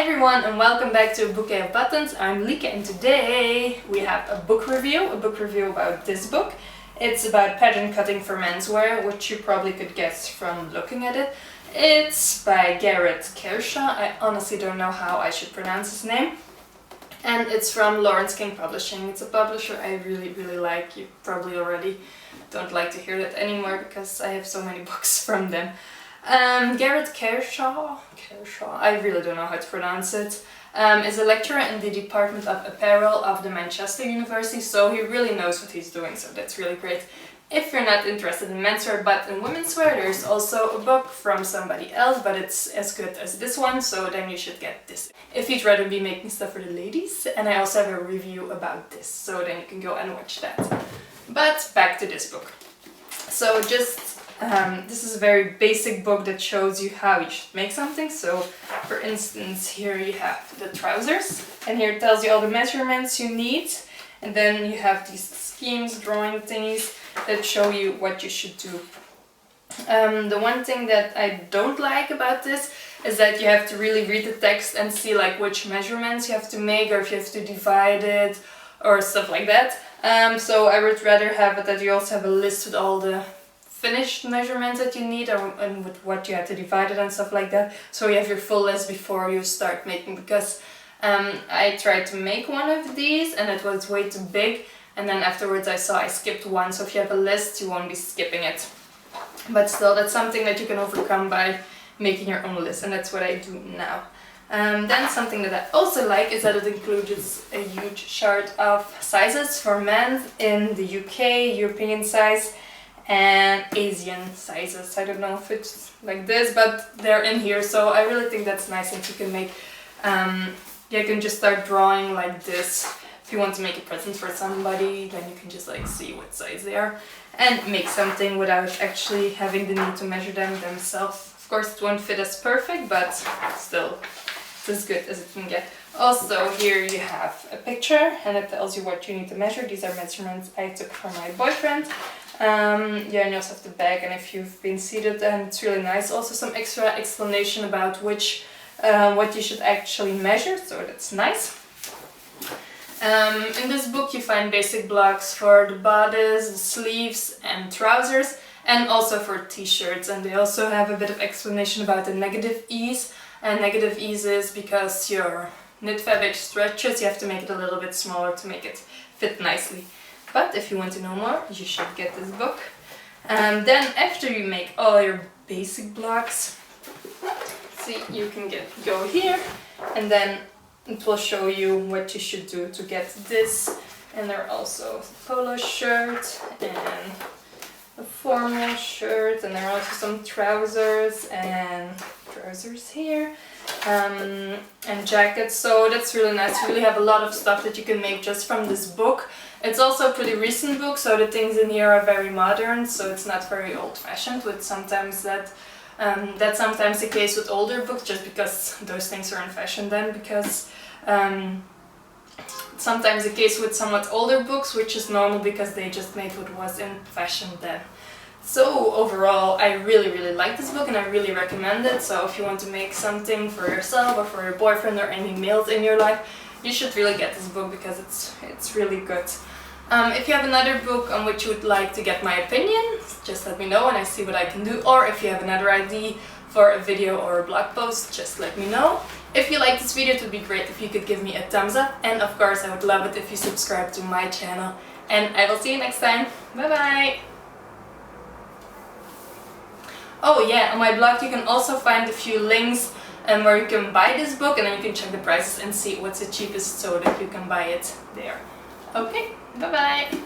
everyone and welcome back to A Bouquet of Buttons. I'm Lieke and today we have a book review about this book. It's about pattern cutting for menswear, which you probably could guess from looking at it. It's by Garrett Kershaw. I honestly don't know how I should pronounce his name. And it's from Lawrence King Publishing. It's a publisher I really like. You probably already don't like to hear that anymore because I have so many books from them. Garrett Kershaw, I really don't know how to pronounce it, is a lecturer in the Department of Apparel of the Manchester University, so he really knows what he's doing, so that's really great. If you're not interested in menswear but in women's wear, there's also a book from somebody else, but it's as good as this one, so then you should get this. If you'd rather be making stuff for the ladies, and I also have a review about this, so then you can go and watch that. But back to this book. So this is a very basic book that shows you how you should make something. So for instance, here you have the trousers and here it tells you all the measurements you need, and then you have these schemes, drawing thingies that show you what you should do. The one thing that I don't like about this is that you have to really read the text and see like which measurements you have to make, or if you have to divide it or stuff like that. So I would rather have it that you also have a list with all the finished measurements that you need and with what you have to divide it and stuff like that, so you have your full list before you start making, because I tried to make one of these and it was way too big, and then afterwards I saw I skipped one, so if you have a list you won't be skipping it. But still, that's something that you can overcome by making your own list, and that's what I do now. Then something that I also like is that it includes a huge chart of sizes for men in the UK, European size, and Asian sizes. I don't know if it's like this, but they're in here, so I really think that's nice that you can make, you can just start drawing like this. If you want to make a present for somebody, then you can just like see what size they are and make something without actually having the need to measure them themselves. Of course it won't fit as perfect, but still it's as good as it can get. Also here you have a picture and it tells you what you need to measure. These are measurements I took from my boyfriend. And you also have the bag, and if you've been seated, and it's really nice. Also some extra explanation about what you should actually measure, so that's nice. In this book you find basic blocks for the bodice, the sleeves and trousers, and also for t-shirts, and they also have a bit of explanation about the negative ease. And negative ease is because your knit fabric stretches, you have to make it a little bit smaller to make it fit nicely. But if you want to know more, you should get this book. Then after you make all your basic blocks, see, you can go here, and then it will show you what you should do to get this. And there are also a polo shirt and a formal shirt, and there are also some trousers here, and jackets. So that's really nice. You really have a lot of stuff that you can make just from this book. It's also a pretty recent book, so the things in here are very modern, so it's not very old-fashioned, with sometimes that's sometimes the case with older books, just because those things are in fashion then, because sometimes the case with somewhat older books, which is normal because they just made what was in fashion then. So overall, I really like this book and I really recommend it. So if you want to make something for yourself or for your boyfriend or any males in your life, you should really get this book because it's really good. If you have another book on which you would like to get my opinion, just let me know and I see what I can do. Or if you have another idea for a video or a blog post, just let me know. If you like this video, it would be great if you could give me a thumbs up. And of course, I would love it if you subscribe to my channel. And I will see you next time. Bye bye! Oh yeah, on my blog you can also find a few links where you can buy this book, and then you can check the prices and see what's the cheapest so that you can buy it there. Okay, bye bye!